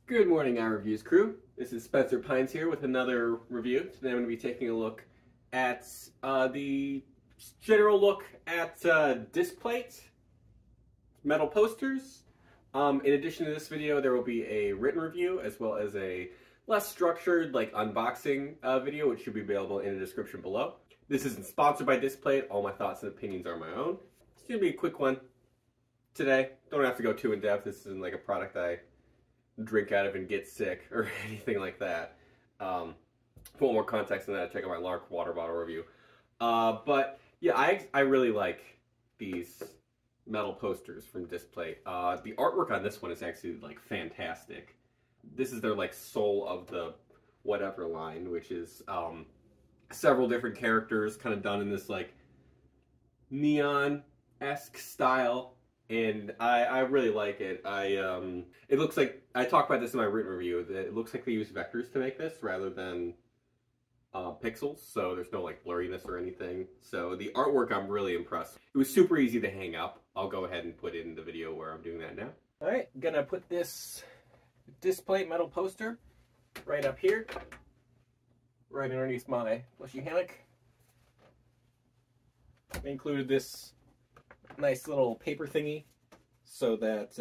Good morning, Our Reviews crew. This is Spencer Pines here with another review. Today I'm going to be taking a look at the general look at Displate metal posters. In addition to this video, there will be a written review as well as a less structured, like, unboxing video, which should be available in the description below. This isn't sponsored by Displate. All my thoughts and opinions are my own. It's going to be a quick one today. Don't have to go too in depth. This isn't like a product I drink out of and get sick or anything like that. For more context than that, check out my Lark water bottle review. But yeah, I really like these metal posters from Displate. The artwork on this one is actually like fantastic. This is their like soul of the whatever line, which is several different characters kind of done in this like neon-esque style. And I really like it. It looks like, I talked about this in my written review, that it looks like they use vectors to make this rather than pixels, so there's no like blurriness or anything. So the artwork, I'm really impressed. It was super easy to hang up. I'll go ahead and put it in the video where I'm doing that now. Alright, gonna put this Displate metal poster right up here, right underneath my plushy hammock. I included this nice little paper thingy so that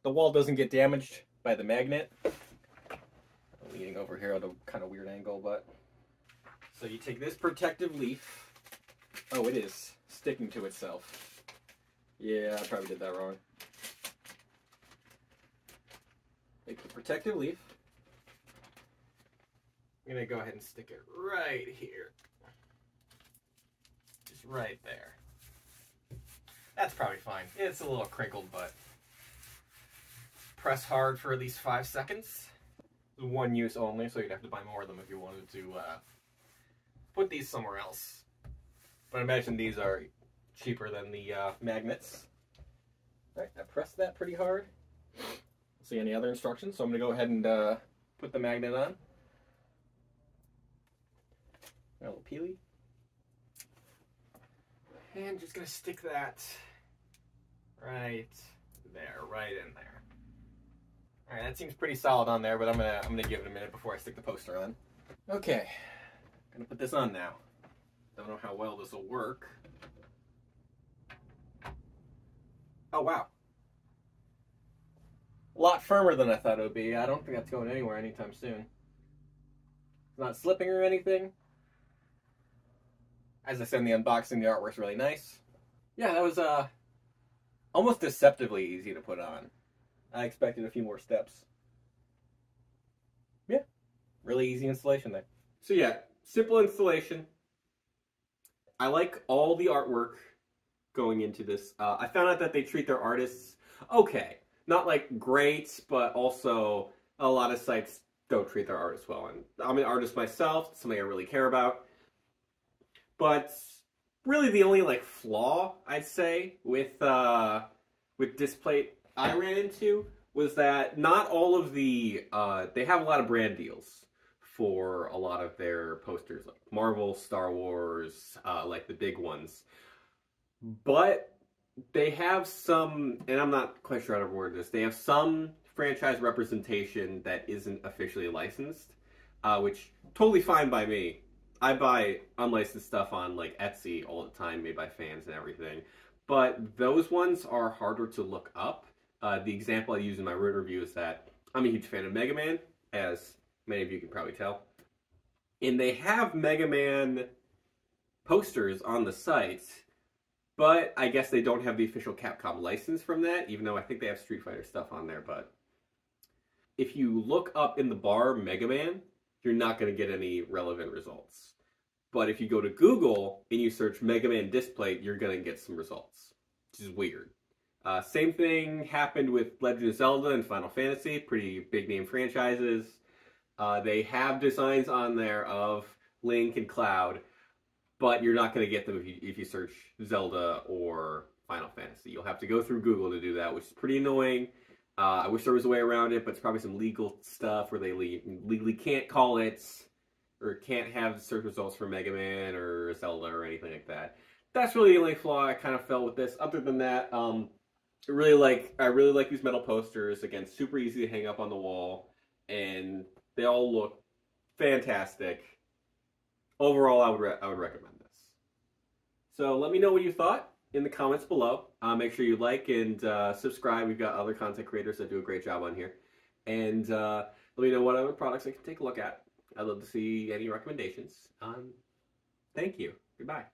the wall doesn't get damaged by the magnet. I'm leaning over here at a kind of weird angle, but so you take this protective leaf. Oh, it is sticking to itself. Yeah, I probably did that wrong. Take the protective leaf. I'm gonna go ahead and stick it right here. Just right there. That's probably fine. It's a little crinkled, but press hard for at least 5 seconds. One use only, so you'd have to buy more of them if you wanted to put these somewhere else. But I imagine these are cheaper than the magnets. Alright, I pressed that pretty hard. See any other instructions? So I'm going to go ahead and put the magnet on. A little peely. And just going to stick that right there, right in there. All right, that seems pretty solid on there, but I'm gonna give it a minute before I stick the poster on. Okay, gonna put this on now. Don't know how well this will work. Oh wow, a lot firmer than I thought it would be. I don't think that's going anywhere anytime soon. It's not slipping or anything. As I said in the unboxing, the artwork's really nice. Yeah, that was almost deceptively easy to put on. I expected a few more steps. Yeah, really easy installation there. So yeah, simple installation. I like all the artwork going into this. I found out that they treat their artists okay. Not like great, but also a lot of sites don't treat their artists well. And I'm an artist myself, it's something I really care about. But really the only like flaw I'd say with Displate I ran into was that not all of the they have a lot of brand deals for a lot of their posters, like Marvel, Star Wars, like the big ones. But they have some, and I'm not quite sure how to word this, they have some franchise representation that isn't officially licensed, which totally fine by me. I buy unlicensed stuff on like Etsy all the time, made by fans and everything. But those ones are harder to look up. The example I use in my written review is that I'm a huge fan of Mega Man, as many of you can probably tell. And they have Mega Man posters on the site, but I guess they don't have the official Capcom license from that, even though I think they have Street Fighter stuff on there. But if you look up in the bar Mega Man, you're not going to get any relevant results. But if you go to Google and you search Mega Man Displate, you're going to get some results, which is weird. Same thing happened with Legend of Zelda and Final Fantasy, pretty big name franchises. They have designs on there of Link and Cloud, but you're not going to get them if you search Zelda or Final Fantasy. You'll have to go through Google to do that, which is pretty annoying. I wish there was a way around it, but it's probably some legal stuff where they legally can't call it, or can't have search results for Mega Man or Zelda or anything like that. That's really the only flaw I kind of felt with this. Other than that, I really like these metal posters. Again, super easy to hang up on the wall, and they all look fantastic. Overall, I would recommend this. So let me know what you thought in the comments below. Make sure you like and subscribe. We've got other content creators that do a great job on here. And let me know what other products I can take a look at. I'd love to see any recommendations. Thank you. Goodbye.